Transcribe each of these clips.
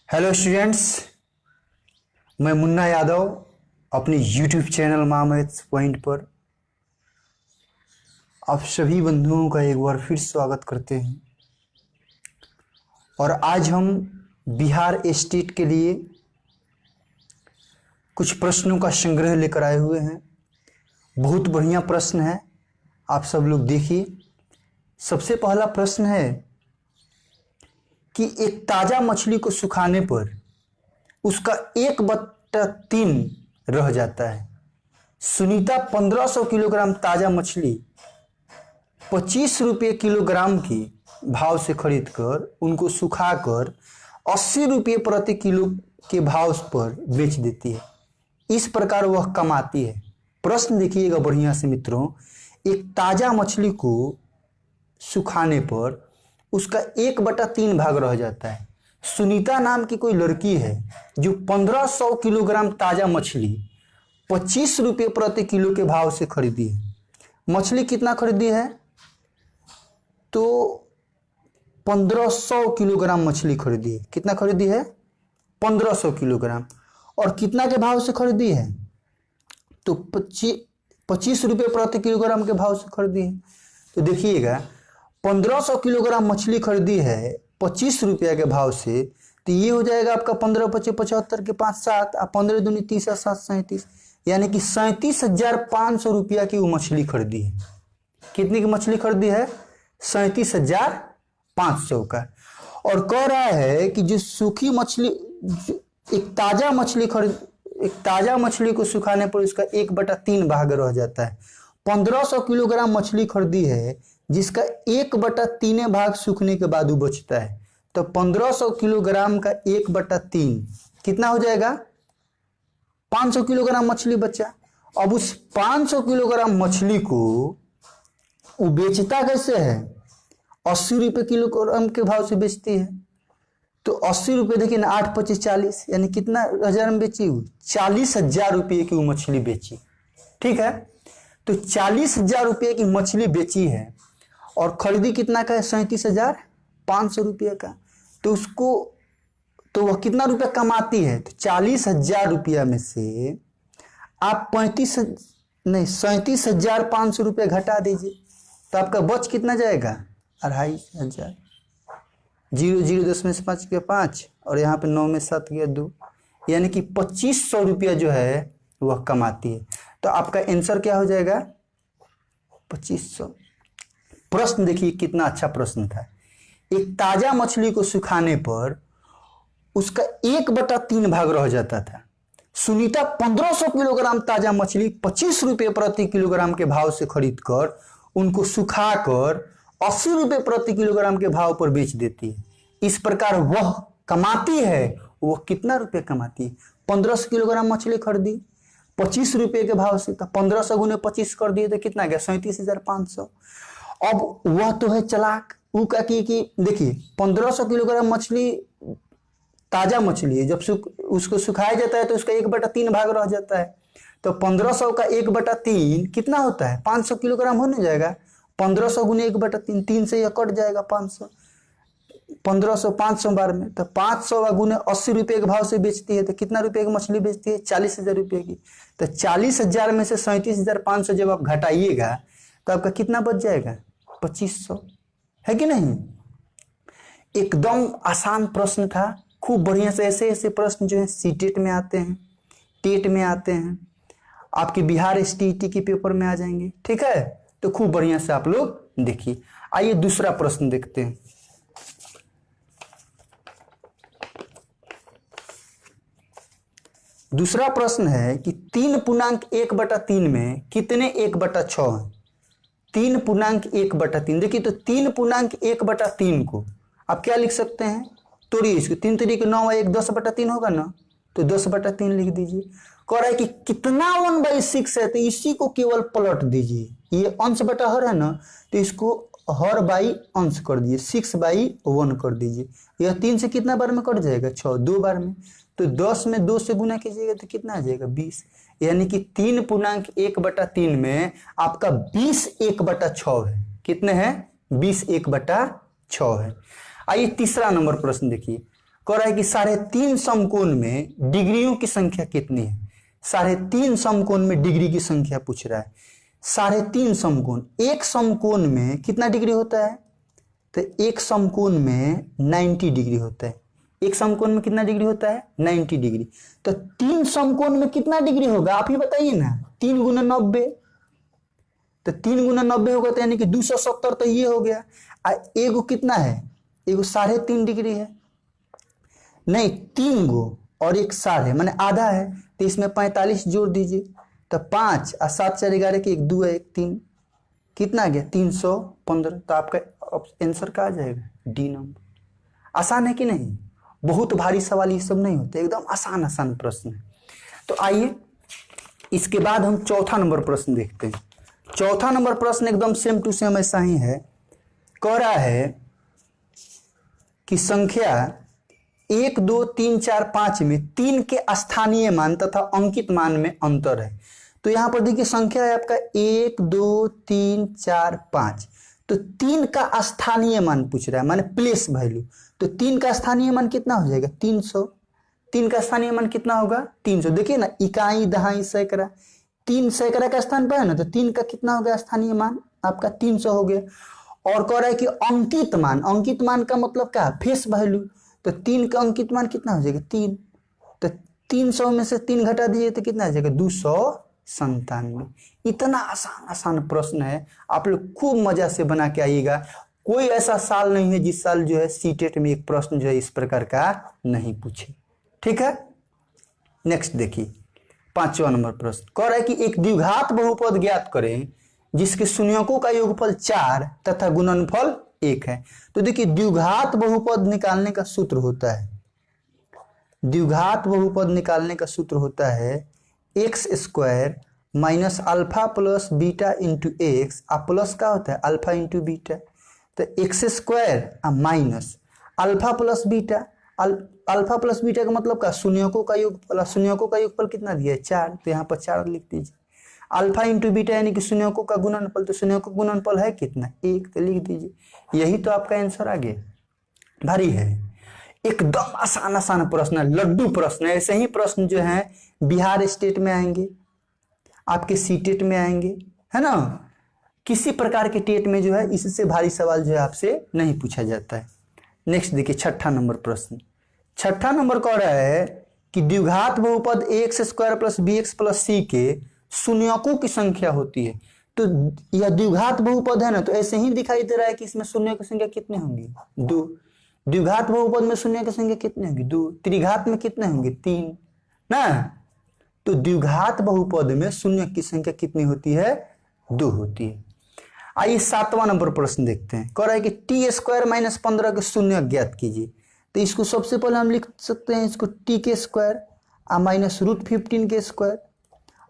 Hello students, मैं मुन्ना यादव अपनी YouTube channel maths point पर आप सभी बंधुओं का एक बार फिर स्वागत करते हैं। और आज हम बिहार स्टेट के लिए कुछ प्रश्नों का संग्रह लेकर आए हुए हैं। बहुत बढ़िया प्रश्न है, आप सब लोग देखिए। सबसे पहला प्रश्न है कि एक ताज़ा मछली को सुखाने पर उसका 1/3 रह जाता है। सुनीता 1500 किलोग्राम ताज़ा मछली 25 रुपये किलोग्राम के भाव से खरीदकर उनको सुखाकर 80 रुपये प्रति किलो के भाव पर बेच देती है। इस प्रकार वह कमाती है। प्रश्न देखिएगा बढ़िया से मित्रों। एक ताज़ा मछली को सुखाने पर उसका 1/3 भाग रह जाता है। सुनीता नाम की कोई लड़की है जो 1500 किलोग्राम ताज़ा मछली 25 रुपये प्रति किलो के भाव से खरीदी है। मछली कितना खरीदी है? तो 1500 किलोग्राम मछली खरीदी है। कितना खरीदी है? 1500 किलोग्राम। और कितना के भाव से खरीदी है? तो 25 रुपये प्रति किलोग्राम के भाव से खरीदी है। तो देखिएगा, 1500 किलोग्राम मछली खरीदी है 25 रुपया के भाव से, तो ये हो जाएगा आपका 15 × 25 = 75 के 5 7 और 15 दूनी 30 और 7 37, यानी कि 37,500 रुपया की वो मछली खरीदी है। कितनी की मछली खरीदी है? 37,500 का। और कह रहा है कि जो सूखी मछली, एक ताज़ा मछली को सुखाने पर उसका 1/3 भाग रह जाता है। 1500 किलोग्राम मछली खरीदी है जिसका 1/3 भाग सूखने के बाद वो बचता है। तो 1500 किलोग्राम का 1/3 कितना हो जाएगा? 500 किलोग्राम मछली बचा। अब उस 500 किलोग्राम मछली को वो बेचता कैसे है? 80 रुपये किलोग्राम के भाव से बेचती है। तो 80 रुपये देखिए ना, 8 × 25 = 40, यानी कितना हजार में बेची? 40,000 रुपये की वो मछली बेची। ठीक है, तो 40,000 रुपये की मछली बेची है और खरीदी कितना का है? 37,500 रुपये का। तो उसको, तो वह कितना रुपया कमाती है? तो 40,000 रुपया में से आप 37,500 रुपये घटा दीजिए, तो आपका बच कितना जाएगा? 2,500। 0 0 10 में से 5 गया 5 और यहाँ पे 9 में 7 गया 2, यानी कि 2500 रुपया जो है वह कमाती है। तो आपका आंसर क्या हो जाएगा? 2500। प्रश्न देखिए कितना अच्छा प्रश्न था। एक ताजा मछली को सुखाने पर उसका 1/3 भाग रह जाता था। सुनीता 1500 किलोग्राम ताजा मछली 25 रुपये प्रति किलोग्राम के भाव से खरीदकर उनको सुखाकर 80 रुपये प्रति किलोग्राम के भाव पर बेच देती है। इस प्रकार वह कमाती है। वह कितना रुपये कमाती है? 1500 किलोग्राम मछली खरीदी 25 रुपये के भाव से, तो 1500 × 25 कर दिए तो कितना गया? 37,500। अब वह तो है चालाक। वो क्या कि देखिए, 1500 किलोग्राम मछली ताजा मछली है, जब उसको सुखाया जाता है तो उसका 1/3 भाग रह जाता है। तो 1500 का 1/3 कितना होता है? 500 किलोग्राम होने जाएगा। 1500 × 1/3, 3 से यह कट जाएगा 500। 1500 500 बार में, तो 500 × 80 रुपये के भाव से बेचती है, तो कितना रुपये की मछली बेचती है? 40,000 रुपये की। तो 40,000 में से 37,500 जब आप घटाइएगा तो आपका कितना बच जाएगा? 2500, है कि नहीं? एकदम आसान प्रश्न था। खूब बढ़िया से ऐसे ऐसे प्रश्न जो है सीटेट में आते हैं, टेट में आते हैं, आपके बिहार STET के पेपर में आ जाएंगे। ठीक है, तो खूब बढ़िया से आप लोग देखिए। आइए दूसरा प्रश्न देखते हैं। दूसरा प्रश्न है कि 3.1/3 में कितने 1/6 हैं? 3.1/3। देखिए, तो 3.1/3 को आप क्या लिख सकते हैं? तोड़िए इसको। 3 × 3 = 9 और 1 10/3 होगा ना, तो 10/3 लिख दीजिए। कह रहा है कि कितना 1/6 है, तो इसी को केवल पलट दीजिए। ये अंश बटा हर है ना, तो इसको हर बाई अंश कर दीजिए, 6/1 कर दीजिए। यह 3 से कितना बार में कट जाएगा? 6, 2 बार में। तो 10 में 2 से गुना कीजिएगा तो कितना आ जाएगा? 20, यानी कि 3.1/3 में आपका 20 1/6 है। कितने हैं? 20 1/6 है। आइए तीसरा नंबर प्रश्न देखिए। कह रहा है कि 3.5 समकोण में डिग्रियों की संख्या कितनी है। 3.5 समकोण में डिग्री की संख्या पूछ रहा है। 3.5 समकोण, एक समकोण में कितना डिग्री होता है, तो एक समकोण में 90 डिग्री होता है। एक समकोण में कितना डिग्री होता है, 90 डिग्री। तो 3 समकोण में कितना डिग्री होगा आप ही बताइए ना। 3 गुना 90, तो 3 गुना 90 होगा तो यानी कि 270, तो ये हो गया। एगो कितना है, एगो 3.5 डिग्री है, नहीं 3 गो और एक 7 माने आधा है, तो इसमें 45 जोड़ दीजिए, तो 5 और 7 4 11 की 1 2 है 1 3, कितना आ गया 315। तो आपका आंसर क्या आ जाएगा, डी नंबर। आसान है कि नहीं, बहुत भारी सवाल ये सब नहीं होते, एकदम आसान आसान प्रश्न है। तो आइए इसके बाद हम चौथा नंबर प्रश्न देखते हैं। चौथा नंबर प्रश्न एकदम सेम टू सेम ऐसा ही है। कह रहा है कि संख्या 1 2 3 4 5 में 3 के स्थानीय मान तथा अंकित मान में अंतर है। तो यहां पर देखिए संख्या है आपका 1 2 3 4 5, तो 3 का स्थानीय मान पूछ रहा है, माने प्लेस वैल्यू। तो 3 का स्थानीय मान कितना हो जाएगा, 300। 3 का स्थानीय मान कितना होगा, 300। देखिए ना, इकाई दहाई सैकड़ा, 3 सैकड़ा का स्थान पर है ना, तो 3 का कितना हो गया स्थानीय मान आपका 300 हो गया। और कह रहा है कि अंकित मान, अंकित मान का मतलब क्या, फेस वैल्यू। तो 3 का अंकित मान कितना हो जाएगा 3, तो 300 में से 3 घटा दीजिए तो कितना आ जाएगा 297। इतना आसान आसान प्रश्न है, आप लोग खूब मजा से बना के आइएगा। कोई ऐसा साल नहीं है जिस साल जो है सीटेट में एक प्रश्न जो है इस प्रकार का नहीं पूछे। ठीक है, नेक्स्ट देखिए 5वां नंबर प्रश्न। कह रहा है कि एक द्विघात बहुपद ज्ञात करें जिसके शून्यकों का योगफल 4 तथा गुणनफल 1 है। तो देखिए द्विघात बहुपद निकालने का सूत्र होता है, द्विघात बहुपद निकालने का सूत्र होता है x² minus alpha plus beta into x, plus का होता है अल्फा इंटू बीटा। तो x² minus alpha plus beta, alpha plus beta का मतलब क्या, शून्यकों का योगफल। शून्यकों का योगफल कितना दिया है 4, तो यहाँ पर 4 लिख दीजिए। अल्फा इंटू बीटा यानी कि शून्यकों का गुणनफल, तो शून्यकों का गुणनफल है कितना 1, तो लिख दीजिए। यही तो आपका आंसर आ गया। भारी है, एकदम आसान आसान प्रश्न है, लड्डू प्रश्न है। ऐसे ही प्रश्न जो है बिहार स्टेट में आएंगे, आपके सीटेट में आएंगे, है ना। किसी प्रकार के टेट में जो है इससे भारी सवाल जो है आपसे नहीं पूछा जाता है। नेक्स्ट देखिए 6ठा नंबर प्रश्न। 6ठा नंबर कह रहा है कि द्विघात बहुपद x² plus bx plus c के शून्यकों की संख्या होती है। तो यह द्विघात बहुपद है ना, तो ऐसे ही दिखाई दे रहा है कि इसमें शून्य की संख्या कितनी होंगी 2। द्विघात बहुपद में शून्य की संख्या कितनी होगी 2, त्रिघात में कितने होंगे 3 ना। तो द्विघात बहुपद में शून्य की संख्या कितनी होती है 2 होती है। आइए 7वां नंबर प्रश्न देखते हैं। कह रहा है कि t² माइनस 15 के शून्य ज्ञात कीजिए। तो इसको सबसे पहले हम लिख सकते हैं इसको t² माइनस √15 के स्क्वायर।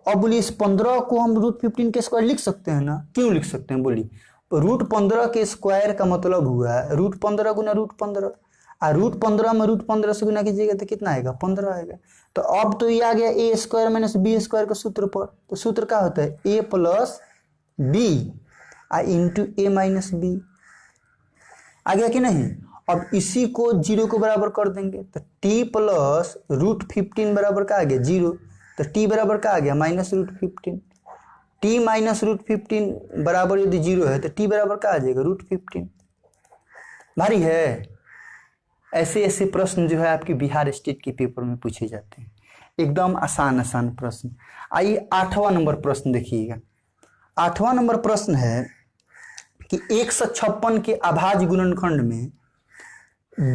अब बोलिए इस 15 को हम √15 के स्क्वायर लिख सकते हैं ना, क्यों लिख सकते हैं बोलिए। √15 के स्क्वायर का मतलब हुआ √15 गुना √15, और √15 में √15 से गुना कीजिएगा तो कितना आएगा 15 आएगा। तो अब तो ये आ गया a² माइनस b² का सूत्र पर। तो सूत्र क्या होता है a plus b into a minus b, आ गया कि नहीं। अब इसी को 0 को बराबर कर देंगे, तो t प्लस √15 बराबर का आ गया 0, तो t बराबर का आ गया माइनस √15। t माइनस √15 बराबर यदि 0 है तो t बराबर का आ जाएगा √15। भारी है। ऐसे ऐसे प्रश्न जो है आपके बिहार स्टेट के पेपर में पूछे जाते हैं, एकदम आसान आसान प्रश्न। आइए 8वां नंबर प्रश्न देखिएगा। 8वां नंबर प्रश्न है कि 156 के अभाज्य गुणनखंड में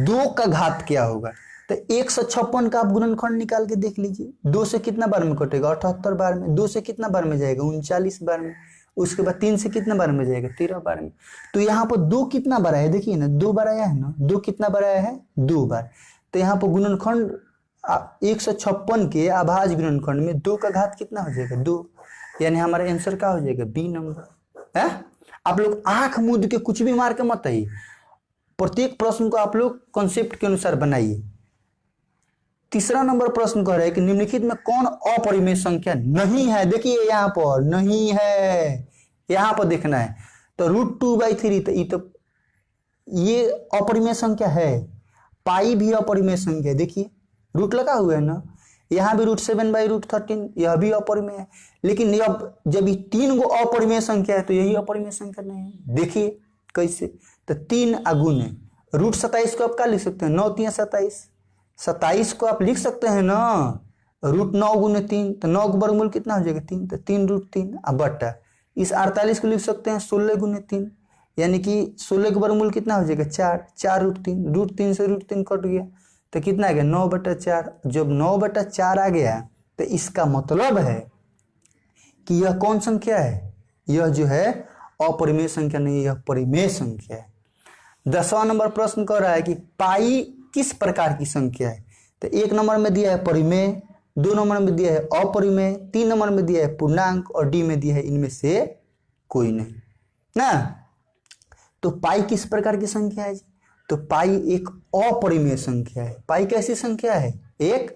2 का घात क्या होगा। तो 156 का आप गुणनखंड निकाल के देख लीजिए। 2 से कितना बार में कटेगा 78 बार में, 2 से कितना बार में जाएगा 39 बार में, उसके बाद 3 से कितना बार में जाएगा 13 बार में। तो यहाँ पर 2 कितना बार आया देखिए ना, 2 बार आया है ना, 2 कितना बार आया है 2 बार। तो यहाँ पर गुणनखंड 156 के अभाज्य गुणनखंड में 2 का घात कितना हो जाएगा 2, यानी हमारा आंसर क्या हो जाएगा बी नंबर है। आप लोग आंख मूंद के कुछ भी मार के मत आइए, प्रत्येक प्रश्न को आप लोग कॉन्सेप्ट के अनुसार बनाइए। तीसरा नंबर प्रश्न कह रहा है कि निम्नलिखित में कौन अपरिमेय संख्या नहीं है। देखिए यहाँ पर नहीं है, यहाँ पर देखना है। तो √2/3 तो ये अपरिमेय संख्या है, पाई भी अपरिमेय संख्या है, देखिए रूट लगा हुआ है ना, यहाँ भी √7/√13, यह भी अपरिमेय है। लेकिन अब जब ये 3 गो अपरिमेय संख्या है तो यही अपरिमेय संख्या नहीं है। देखिए कैसे, तो 3 गुने √27 को आप क्या लिख सकते हैं, 9 3 27, 27 को आप लिख सकते हैं ना √9 × 3, तो 9 का वर्गमूल कितना हो जाएगा 3, तो 3√3। अब बटा इस 48 को लिख सकते हैं 16 × 3, यानी कि 16 का वर्गमूल कितना हो जाएगा 4, 4√3, √3 से √3 कट गया तो कितना आ गया 9/4। जब 9/4 आ गया तो इसका मतलब है कि यह कौन संख्या है, यह जो है अपरिमेय संख्या नहीं, यह परिमेय संख्या है। 10वां नंबर प्रश्न कह रहा है कि पाई किस प्रकार की संख्या है, तो 1 नंबर में दिया है परिमेय, 2 नंबर में दिया है अपरिमेय, 3 नंबर में दिया है पूर्णांक और डी में दिया है इनमें से कोई नहीं ना। तो पाई किस प्रकार की संख्या है, तो पाई एक अपरिमेय संख्या है। पाई कैसी संख्या है, एक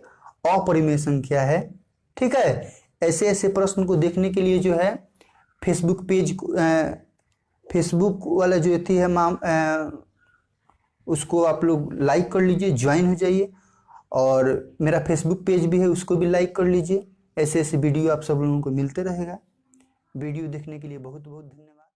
अपरिमेय संख्या है। ठीक है, ऐसे ऐसे प्रश्न को देखने के लिए जो है फेसबुक पेज, फेसबुक वाला जो थी है उसको आप लोग लाइक कर लीजिए, ज्वाइन हो जाइए, और मेरा फेसबुक पेज भी है उसको भी लाइक कर लीजिए। ऐसे ऐसे वीडियो आप सब लोगों को मिलते रहेगा। वीडियो देखने के लिए बहुत बहुत धन्यवाद।